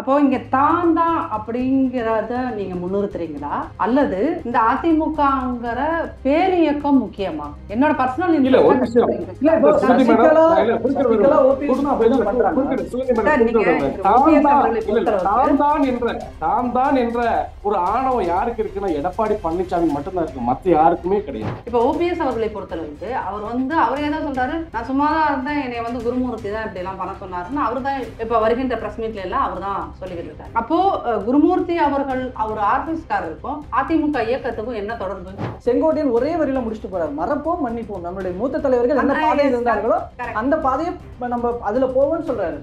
அப்போ இங்க தான் தான் அப்படிங்கிறத நீங்க முன்னிறுத்துறீங்களா அல்லது இந்த அதிமுகங்கிற பேரியக்கம் முக்கியமா? என்னோட பர்சனல் ஒரு ஆணவம் யாருக்கு இருக்குன்னா எடப்பாடி பழனிசாமி மட்டும்தான் இருக்கு, மத்த யாருக்குமே கிடையாது. இப்ப ஓபிஎஸ் அவர்களை பொறுத்தளவுக்கு அவர் அவரே தான் சொல்றாரு, நான் சும்மாதான் இருந்தேன், என்னை குருமூர்த்தி தான் இப்படி எல்லாம் பண்ண சொன்னாருன்னு அவர் தான் இப்ப வருகின்ற பிரஸ் மீட்ல எல்லாம் அவர் தான் சொல்லிக்கிட்டு இருக்காரு. அப்போ குருமூர்த்தி அவர்கள் அவர் ஆர்எஸ்எஸ்காரருக்கும் அதிமுக இயக்கத்துக்கும் என்ன தொடர்பு? செங்கோட்டையன் ஒரே வரியில முடிச்சுட்டு போறாரு, மறப்போம் மன்னிப்போம், நம்மளுடைய மூத்த தலைவர்கள் என்ன பாதையில் இருந்தார்களோ அந்த பாதையை நம்ம அதுல போவோம்னு சொல்றாரு.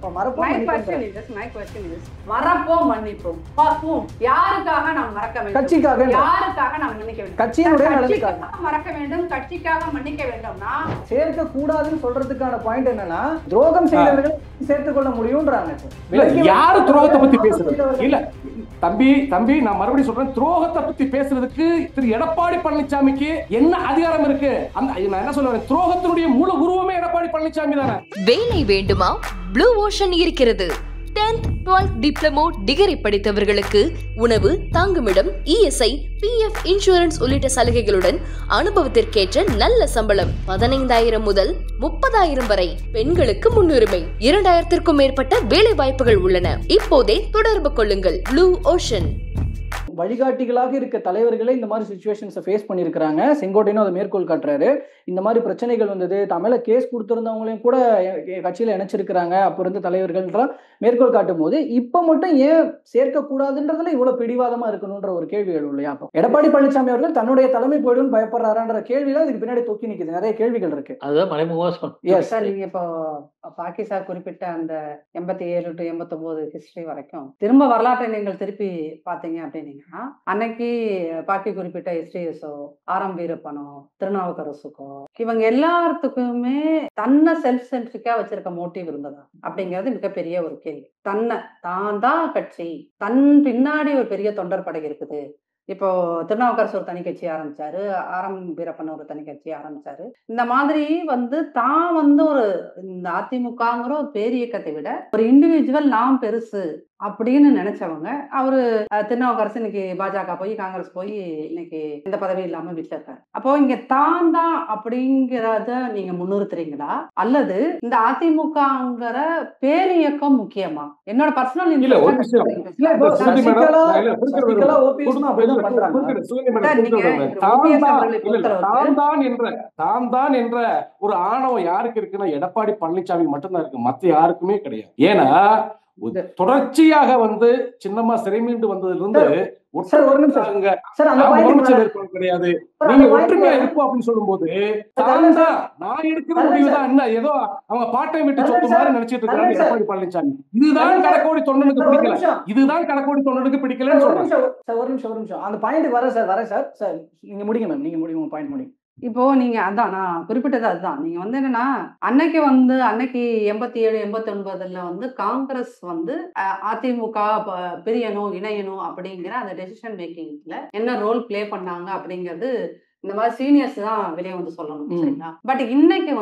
மறப்போம் மன்னிப்போம் பார்ப்போம், யாருக்காக நாம் மறக்க வேண்டும்? கட்சிக்காக. யாருக்காக நாம் மன்னிக்க வேண்டும்? கட்சியினுடைய நலனுக்காக மறக்க வேண்டும், கட்சிக்காக மன்னிக்க வேண்டும்னா சேர்க்க கூடாதுன்னு சொல்றதுக்கான பாயிண்ட் என்னன்னா, துரோகம் செய்தவர்கள் சேர்த்துக் கொள்ள முடியும்ன்றாங்க. யாரு துரோகத்தை பத்தி பேசுறது இல்ல தம்பி, நான் மறுபடியும் சொல்றேன், துரோகத்தை பத்தி பேசுறதுக்கு திரு எடப்பாடி பழனிசாமிக்கு என்ன அதிகாரம் இருக்கு? நான் என்ன சொல்றேன், துரோகத்தினுடைய முழு உருவமே எடப்பாடி பழனிசாமி தானே. வேலை வேண்டுமா? ப்ளூ ஓஷன் இருக்கிறது. 10th 12th டிப்ளமோ டிகிரி படித்தவர்களுக்கு உணவு, தங்குமிடம், இஎஸ்ஐ, பிஎஃப் இன்சூரன்ஸ் உள்ளிட்ட சலுகைகளுடன் அனுபவத்திற்கேற்ற நல்ல சம்பளம் 15,000 முதல் 30,000 வரை. பெண்களுக்கு முன்னுரிமை. 2,000க்கும் மேற்பட்ட வேலை வாய்ப்புகள் உள்ளன. இப்போதே தொடர்பு கொள்ளுங்கள். Blue ocean. வழிகாட்டிகளாக இருக்க தலைவர்களே இந்த மாதிரி சிச்சுவேஷன்ஸை ஃபேஸ் பண்ணியிருக்கிறாங்க. செங்கோட்டையனும் அதை மேற்கோள் காட்டுறாரு. இந்த மாதிரி பிரச்சனைகள் வந்தது, தமிழ கேஸ் கொடுத்துருந்தவங்களையும் கூட கட்சியில் இணைச்சிருக்கிறாங்க அப்போ இருந்த தலைவர்கள்லாம் மேற்கோள் காட்டும் போது இப்போ மட்டும் ஏன் சேர்க்கக்கூடாதுன்றதுல இவ்வளோ பிடிவாதமா இருக்கணுன்ற ஒரு கேள்விகள் இல்லையா? எடப்பாடி பழனிசாமி அவர்கள் தன்னுடைய தலைமை போயிடும் பயப்படுறாரான்ற கேள்வியில இதுக்கு பின்னாடி தொக்கி நிற்குது. நிறைய கேள்விகள் இருக்கு. அதுதான் மறைமுகமா சார். நீங்க இப்போ பாகிஸ்தான் குறிப்பிட்ட அந்த 87 to 89 ஹிஸ்டரி வரைக்கும் திரும்ப வரலாற்றை நீங்கள் திருப்பி பார்த்தீங்க அப்படின்னீங்கன்னா, அன்னைக்கு பாக்கி குறிப்பிட்ட எஸ்டிஎஸோ, ஆரம் வீரப்பனோ, திருநாவுக்கரசுக்கோ, இவங்க எல்லாத்துக்குமே தன்னை செல்ஃப் சென்ட்ரிக்கா வச்சிருக்க மோட்டிவ் இருந்ததா அப்படிங்கிறது மிகப்பெரிய ஒரு கேள்வி. தான் தான் கட்சி, தன் பின்னாடி ஒரு பெரிய தொண்டர் படை இருக்குது. இப்போ திருநாவுக்கரசு ஒரு தனி கட்சி ஆரம்பிச்சாரு, ஆரம் வீரப்பன் ஒரு தனி கட்சி ஆரம்பிச்சாரு. இந்த மாதிரி தான் ஒரு இந்த அதிமுகங்கிற ஒரு பேரியக்கத்தை விட ஒரு இண்டிவிஜுவல் நாம் பெருசு அப்படின்னு நினைச்சவங்க அவரு திருநாவுக்கரசு இன்னைக்கு பாஜக போய் காங்கிரஸ் போய் இன்னைக்கு இந்த பதவி இல்லாம வீட்டுல இருக்காரு. அப்போ இங்க தான் தான் அப்படிங்கிறத நீங்க முன்னிறுத்துறீங்களா அல்லது இந்த அதிமுகங்கிற பேரியக்கம் முக்கியமா? என்னோட பர்சனல் என்ற ஒரு ஆணவம் யாருக்கு இருக்குன்னா எடப்பாடி பழனிசாமி மட்டும்தான் இருக்கு, மத்த யாருக்குமே கிடையாது. ஏன்னா தொடர்ச்சியாக சின்னமா சிறை மீண்டு வந்ததுல இருந்து கிடையாது. நீங்க ஒற்றுமையா இருக்கும் அப்படின்னு சொல்லும் போது நான் எடுக்கிற முடிவுதான் என்ன ஏதோ அவங்க பாட்டை விட்டு சொத்து மாதிரி நினைச்சிட்டு இருக்காங்க எடப்பாடி பழனிசாமி. இதுதான் கடக்கோடி தொண்டனுக்கு பிடிக்கல, இதுதான் கடக்கோடி தொண்டனுக்கு பிடிக்கலன்னு சொல்றாங்க. ஒரு நிமிஷம் அந்த பாயிண்ட் வர சார் நீங்க முடிங்க மேம், நீங்க முடிங்க பாயிண்ட் முடிங்க. இப்போ நீங்க அதான் நான் குறிப்பிட்டது அதுதான். நீங்க என்னன்னா அன்னைக்கு 87 89 காங்கிரஸ் அதிமுக பிரியணும் இணையணும் அப்படிங்கிற அந்த டெசிஷன் மேக்கிங்ல என்ன ரோல் பிளே பண்ணாங்க அப்படிங்கிறது இந்த மாதிரி சீனியர்ஸ் தான் வெளியே சொல்லணும், சரிங்களா? பட் இன்னைக்கு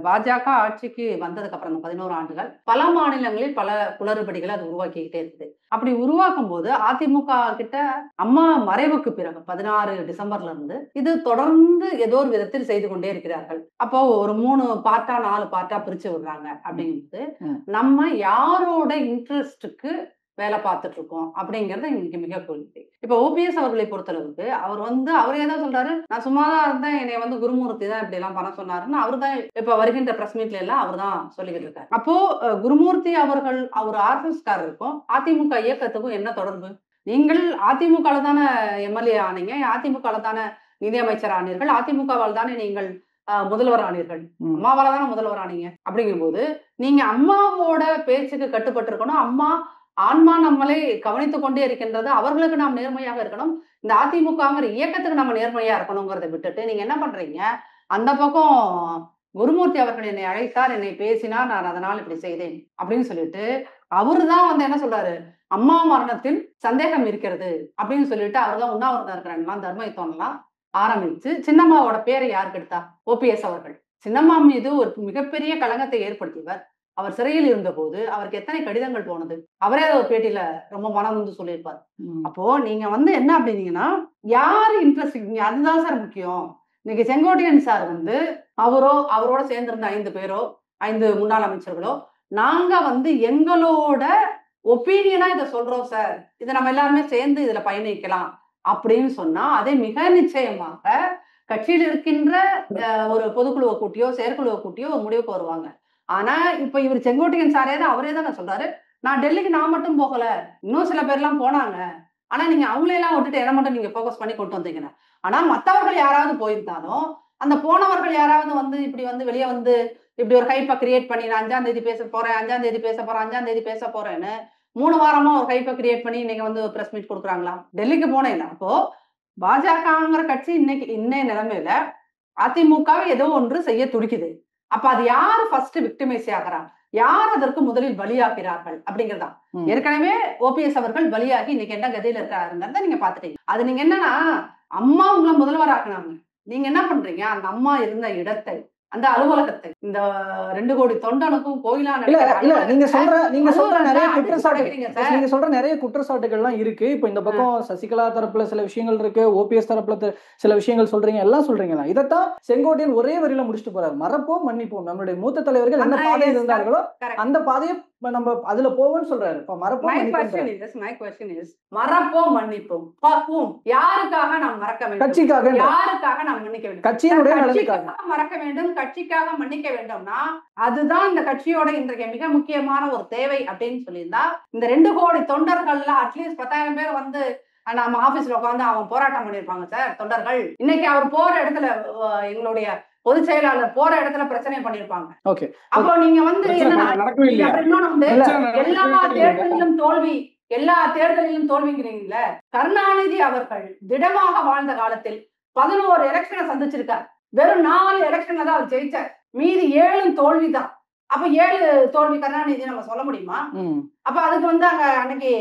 பாஜக ஆட்சிக்கு வந்ததுக்கு அப்புறம் 11 ஆண்டுகள் பல மாநிலங்களில் பல குளறுபடிகளை அது உருவாக்கிக்கிட்டே இருக்குது. அப்படி உருவாக்கும் போது அதிமுக கிட்ட அம்மா மறைவுக்கு பிறகு 16 டிசம்பர்ல இருந்து இது தொடர்ந்து ஏதோ ஒரு விதத்தில் செய்து கொண்டே இருக்கிறார்கள். அப்போ ஒரு 3 பார்ட்டா 4 பார்ட்டா பிரிச்சு விடுறாங்க. அப்படிங்கும்போது நம்ம யாரோட இன்ட்ரெஸ்டுக்கு வேலை பார்த்துட்டு இருக்கோம் அப்படிங்கறது இன்னைக்கு மிக கேள்வி. இப்ப ஓபிஎஸ் அவர்களை பொறுத்தளவுக்கு அவர் அவரே தான் சொல்றாரு, நான் சும்மாதான் இருந்தேன், என்னை குருமூர்த்தி தான் இப்படி எல்லாம் பண்ண சொன்னாருன்னு அவர் தான் இப்ப வருகின்ற பிரஸ் மீட்ல எல்லாம் அவர் தான் சொல்லிக்கிட்டு இருக்காரு. அப்போ குருமூர்த்தி அவர்கள் அவர் ஆர்எஸ்எஸ்காரருக்கும் அதிமுக இயக்கத்துக்கும் என்ன தொடர்பு? நீங்கள் அதிமுக தானே எம்எல்ஏ ஆனீங்க, அதிமுக தானே நிதியமைச்சர் ஆனீர்கள், அதிமுகவால் தானே நீங்கள் முதல்வர் ஆனீர்கள், அம்மாவால தானே முதல்வர் ஆனீங்க. அப்படிங்கும் போது நீங்க அம்மாவோட பேச்சுக்கு கட்டுப்பட்டு இருக்கணும். அம்மா ஆன்மா நம்மளை கவனித்துக் கொண்டே இருக்கின்றது, அவர்களுக்கு நாம் நேர்மையாக இருக்கணும், இந்த அதிமுகங்கிற இயக்கத்துக்கு நம்ம நேர்மையா இருக்கணுங்கிறத விட்டுட்டு நீங்க என்ன பண்றீங்க, அந்த பக்கம் குருமூர்த்தி அவர்கள் என்னை அழைத்தார், என்னை பேசினார், நான் அதனால் இப்படி செய்தேன் அப்படின்னு சொல்லிட்டு அவரு தான் என்ன சொல்றாரு, அம்மா மரணத்தில் சந்தேகம் இருக்கிறது அப்படின்னு சொல்லிட்டு அவர் தான் உண்ணாவிரதம் இருக்கிறாங்களாம், தர்ம யுத்தம்லாம் ஆரம்பிச்சு சின்னம்மாவோட பேரை யாருக்கு எடுத்தா? ஓபிஎஸ் அவர்கள். சின்னம்மா மீது ஒரு மிகப்பெரிய களங்கத்தை ஏற்படுத்தியவர். அவர் சிறையில் இருந்த போது அவருக்கு எத்தனை கடிதங்கள் போனது, அவரே அதை ஒரு பேட்டியில ரொம்ப மனம் வந்து சொல்லியிருப்பார். அப்போ நீங்க வந்து என்ன அப்படின்னீங்கன்னா யாரு இன்ட்ரெஸ்ட், அதுதான் சார் முக்கியம். இன்னைக்கு செங்கோட்டையன் சார் வந்து அவரோட சேர்ந்திருந்த 5 பேரோ 5 முன்னாள் அமைச்சர்களோ நாங்க வந்து எங்களோட ஒப்பீனியனா இதை சொல்றோம் சார், இதை நம்ம எல்லாருமே சேர்ந்து இதுல பயணிக்கலாம் அப்படின்னு சொன்னா அதை மிக நிச்சயமாக கட்சியில் இருக்கின்ற ஒரு பொதுக்குழுவை கூட்டியோ செயற்குழுவை கூட்டியோ ஒரு முடிவுக்கு வருவாங்க. ஆனா இப்ப இவர் செங்கோட்டையன் சாரே தான் அவரே தான் சொல்றாரு, நான் டெல்லிக்கு நான் மட்டும் போகல, இன்னும் சில பேர்லாம் போனாங்க, ஆனா நீங்க அவங்களையெல்லாம் விட்டுட்டு என்ன மட்டும் நீங்க ஃபோக்கஸ் பண்ணி கொண்டு வந்தீங்கன்னா. ஆனா மற்றவர்கள் யாராவது போயிருந்தாலும் அந்த போனவர்கள் யாராவது வந்து இப்படி வந்து வெளியே வந்து இப்படி ஒரு ஹைப்பை கிரியேட் பண்ணி நான் 5ஆம் தேதி பேச போறேன் 5ஆம் தேதி பேச போறேன் 5ஆம் தேதி பேச போறேன்னு 3 வாரமா ஒரு ஹைப்பை கிரியேட் பண்ணி இன்னைக்கு வந்து ஒரு பிரஸ் மீட் கொடுக்குறாங்களா? டெல்லிக்கு போனேன். அப்போ பாஜகங்கிற கட்சி இன்னைய நிலைமையில அதிமுகவை ஏதோ ஒன்று செய்ய துடிக்குது. அப்ப அது யாரு ஃபர்ஸ்ட் விக்டிமைஸ் ஆகிறார், யார் அதற்கு முதலில் பலியாகிறார்கள் அப்படிங்கிறதா. ஏற்கனவே ஓபிஎஸ் அவர்கள் பலியாகி இன்னைக்கு என்ன கதையில இருக்காருங்கிறத நீங்க பாத்துட்டீங்க. அது நீங்க என்னன்னா அம்மா உங்களை முதல்வர் ஆக்குனாங்க, நீங்க என்ன பண்றீங்க அந்த அம்மா இருந்த இடத்தை அந்த அலுவலகத்தை இந்த 2 கோடி தொண்டனுக்கும் கோயிலா நீங்க சொல்ற நிறைய குற்றச்சாட்டுகள்லாம் இருக்கு. இப்ப இந்த பக்கம் சசிகலா தரப்புல சில விஷயங்கள் இருக்கு, ஓபிஎஸ் தரப்புல சில விஷயங்கள் சொல்றீங்க, எல்லாம் சொல்றீங்க. இதைத்தான் செங்கோட்டையன் ஒரே வரியில முடிச்சுட்டு போறாரு, மறப்போம் மன்னிப்போம், நம்மளுடைய மூத்த தலைவர்கள் என்ன பாதையில் இருந்தார்களோ அந்த பாதையை நம்ம அதுல போவோம்னு சொல்றாரு. மறப்போம் மன்னிப்போம் பார்ப்போம், யாருக்காக நாம் மறக்க வேண்டும், கட்சிக்காக, யாருக்காக நாம் மன்னிக்க வேண்டும், கட்சியினுடைய மறக்க வேண்டும், கட்சிக்காக மன்னிக்க வேண்டும்னா அதுதான் இந்த கட்சியோட இன்றைக்கு மிக முக்கியமான ஒரு தேவை அப்படின்னு சொல்லியிருந்தா இந்த 2 கோடி தொண்டர்கள்ல அட்லீஸ்ட் 10,000 பேர் வந்து நம்ம ஆபீஸ்ல உட்காந்து அவன் போராட்டம் பண்ணிருப்பாங்க சார். தொண்டர்கள் இன்னைக்கு அவர் போற இடத்துல எங்களுடைய பொதுச் செயலாளர் போற இடத்துல பிரச்சனை பண்ணிருப்பாங்க. அப்போ நீங்க வந்து எல்லா தேர்தலிலும் தோல்விங்கிறீங்கள. கருணாநிதி அவர்கள் திடமாக வாழ்ந்த காலத்தில் 11 எலெக்ஷனை சந்திச்சிருக்கார், வெறும் 4 எலெக்ஷன்ல தான் அவர் ஜெயிச்சார், மீதி 7 தோல்விதான். அப்ப 7 தோல்வி கருணாநிதி நம்ம சொல்ல முடியுமா? அப்ப அதுக்கு வந்து அங்க அன்னைக்கு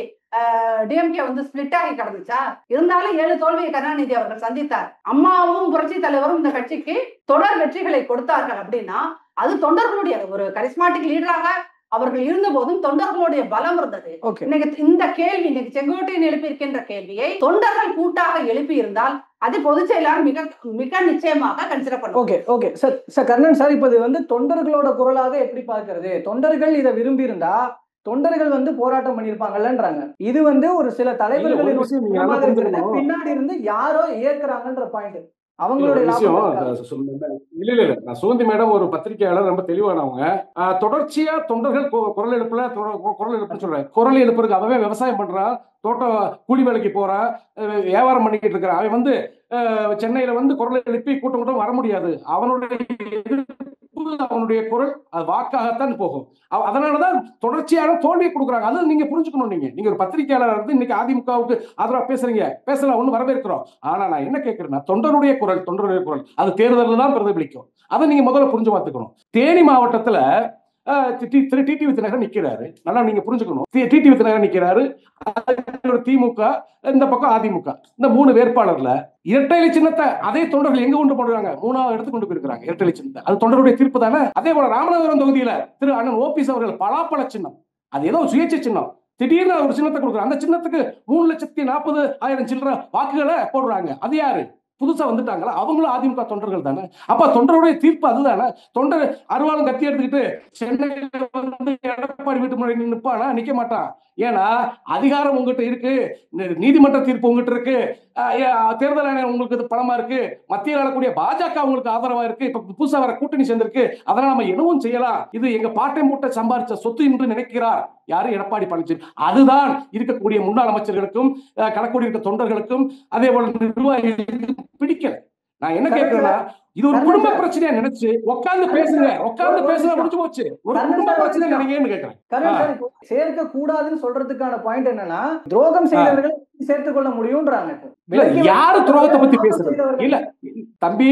டிஎம்கே வந்து ஸ்பிளிட் ஆகி கிடந்துச்சா? இருந்தாலும் 7 தோல்வியை கருணாநிதி அவர்கள் சந்தித்தார். அம்மாவும் புரட்சி தலைவரும் இந்த கட்சிக்கு தொடர் வெற்றிகளை கொடுத்தார்கள் அப்படின்னா அது தொண்டர்களுடைய ஒரு கரிஸ்மாட்டிக் லீடராக அவர்கள் இருந்த போதும் தொண்டர்களுடைய பலம் இருந்தது. இன்னைக்கு இந்த கேள்வி, இன்னைக்கு செங்கோட்டையன் எழுப்பி இருக்கின்ற கேள்வியை தொண்டர்கள் கூட்டாக எழுப்பி இருந்தால் அது பொதுச் செயலாளர் மிக மிக நிச்சயமாக கன்சிடர் பண்ணுவோம். சார் கர்ணன் சார், இப்ப இது வந்து தொண்டர்களோட குரலாக எப்படி பார்க்கிறது? தொண்டர்கள் இதை விரும்பி இருந்தா தொண்டர்கள் வந்து போராட்டம் பண்ணிருப்பாங்கன்றாங்க. இது வந்து ஒரு சில தலைவர்களின் பின்னாடி இருந்து யாரோ இயக்குறாங்கன்ற பாயிண்ட் அவங்களுடைய இல்ல நான் சுகந்தி மேடம் ஒரு பத்திரிகையாளர் ரொம்ப தெளிவானவங்க. தொடர்ச்சியா தொண்டர்கள் குரல் எழுப்புன்னு சொல்றேன். குரல் எழுப்புறதுக்கு அவவே விவசாயம் பண்றான், தோட்டம் கூலி வேலைக்கு போறான், வியாபாரம் பண்ணிக்கிட்டு இருக்கிறான். அவன் வந்து சென்னையில வந்து குரல் எழுப்பி கூட்டம் வர முடியாது. அவனுடைய குரல் அது வாக்காகத்தான் போகும். அதனாலதான் தொடர்ச்சியான தோல்வியை கொடுக்குறாங்க. அது நீங்க புரிஞ்சுக்கணும். நீங்க ஒரு பத்திரிகையாளர் இருந்து இன்னைக்கு அதிமுகவுக்கு ஆதரவா பேசலாம், ஒண்ணு வரவேற்கிறோம். ஆனா நான் என்ன கேட்கிறேன்னா தொண்டருடைய குரல் அது தேர்தலில் தான் பிரதிபலிக்கும். அதை நீங்க முதல்ல புரிஞ்சு பார்த்துக்கணும். தேனி மாவட்டத்துல டிடிவி தினகரன் நிக்கிறாரு, நல்லா நீங்க புரிஞ்சுக்கணும். டிடிவி தினகரன் நிக்கிறாரு, திமுக, இந்த பக்கம் அதிமுக, இந்த 3 வேட்பாளர்ல இரட்டை இலை சின்னத்தை அதே தொண்டர்கள் எங்க கொண்டு போடுறாங்க? 3வது இடத்துக்கு கொண்டு போயிருக்காங்க இரட்டை இலை சின்னத்தை. அது தொண்டருடைய தீர்ப்பு தானே. அதே போல ராமநாதபுரம் தொகுதியில திரு அண்ணன் ஓபிஎஸ் அவர்கள் பலாப்பழ சின்னம், அது ஏதோ சுயேட்சை சின்னம், திடீர்னு ஒரு சின்னத்தை கொடுக்குறாங்க. அந்த சின்னத்துக்கு 3,40,000 சில்லற வாக்குகளை போடுறாங்க. அது யாரு? புதுசா வந்துட்டாங்களா? அவங்களும் அதிமுக தொண்டர்கள் தானே. அப்ப தொண்டருடைய தீர்ப்பு அதுதானே. தொண்டர் அருவாளும் கத்தி எடுத்துக்கிட்டு சென்னையில வந்து எடப்பாடி வீட்டு முன்னாடி நிற்பானா? நிக்க மாட்டான். ஏன்னா அதிகாரம் உங்ககிட்ட இருக்கு, நீதிமன்ற தீர்ப்பு உங்ககிட்ட இருக்கு, தேர்தல் ஆணையம் உங்களுக்கு பலமா இருக்கு, மத்தியில் ஆளக்கூடிய பாஜக உங்களுக்கு ஆதரவா இருக்கு, இப்ப புதுசா வர கூட்டணி சேர்ந்திருக்கு, அதனால நம்ம என்னவும் செய்யலாம், இது எங்க பாட்டை மூட்டை சம்பாதிச்ச சொத்து என்று நினைக்கிறார் யாரு? எடப்பாடி பழனிசாமி. அதுதான் இருக்கக்கூடிய முன்னாள் அமைச்சர்களுக்கும் கடற்கூடி இருக்க தொண்டர்களுக்கும் அதே போல நிர்வாகிகளுக்கும் பிடிக்கல. நான் என்ன கேட்கிறேன்னா இது ஒரு குடும்ப பிரச்சனையா நினைச்சு உட்கார்ந்து பேசுங்க, முடிஞ்சு போச்சு. ஒரு குடும்ப பிரச்சனை நினைக்கிறேன்னு கேட்கிறேன். சேர்க்க கூடாதுன்னு சொல்றதுக்கான பாயிண்ட் என்னன்னா துரோகம் செய்தவர்களை சேர்த்துக் கொள்ள முடியும்ன்றாங்க. யாரு துரோகத்தை பத்தி பேசுறது? இல்ல தம்பி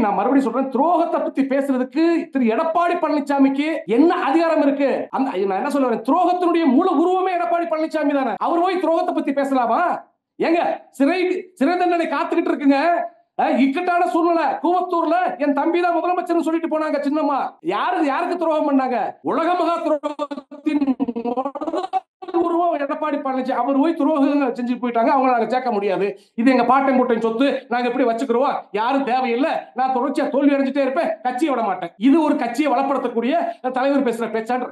நான் மறுபடியும் சொல்றேன், துரோகத்தை பத்தி பேசுறதுக்கு திரு எடப்பாடி பழனிசாமிக்கு என்ன அதிகாரம் இருக்கு? அந்த நான் என்ன சொல்றேன், துரோகத்தினுடைய மூல உருவமே எடப்பாடி பழனிசாமி தானே. அவர் போய் துரோகத்தை பத்தி பேசலாமா? ஏங்க சிறை தண்டனை காத்துக்கிட்டு இருக்குங்க. இக்கட்டான சூழ்நிலை. கூவத்தூர்ல என் தம்பி தான் முதலமைச்சர் சொல்லிட்டு போனாங்க சின்னம்மா. யாருக்கு துரோகம் பண்ணாங்க? உலக மகா துரோகத்தின் உருவம் எடப்பாடி பழனிசாமி. அவர் போய் துரோகம் செஞ்சு போயிட்டாங்க. அவங்களை நாங்க சேர்க்க முடியாது. இது எங்க பாட்டன் கூட்டம் சொத்து, நாங்க எப்படி வச்சுக்கிறோம், யாரும் தேவையில்லை, நான் தொடர்ச்சியா தோல்வி அடைஞ்சிட்டே இருப்பேன், கட்சியை விட மாட்டேன். இது ஒரு கட்சியை வளப்படுத்தக்கூடிய தலைவர் பேசுற பேச்சான்ற.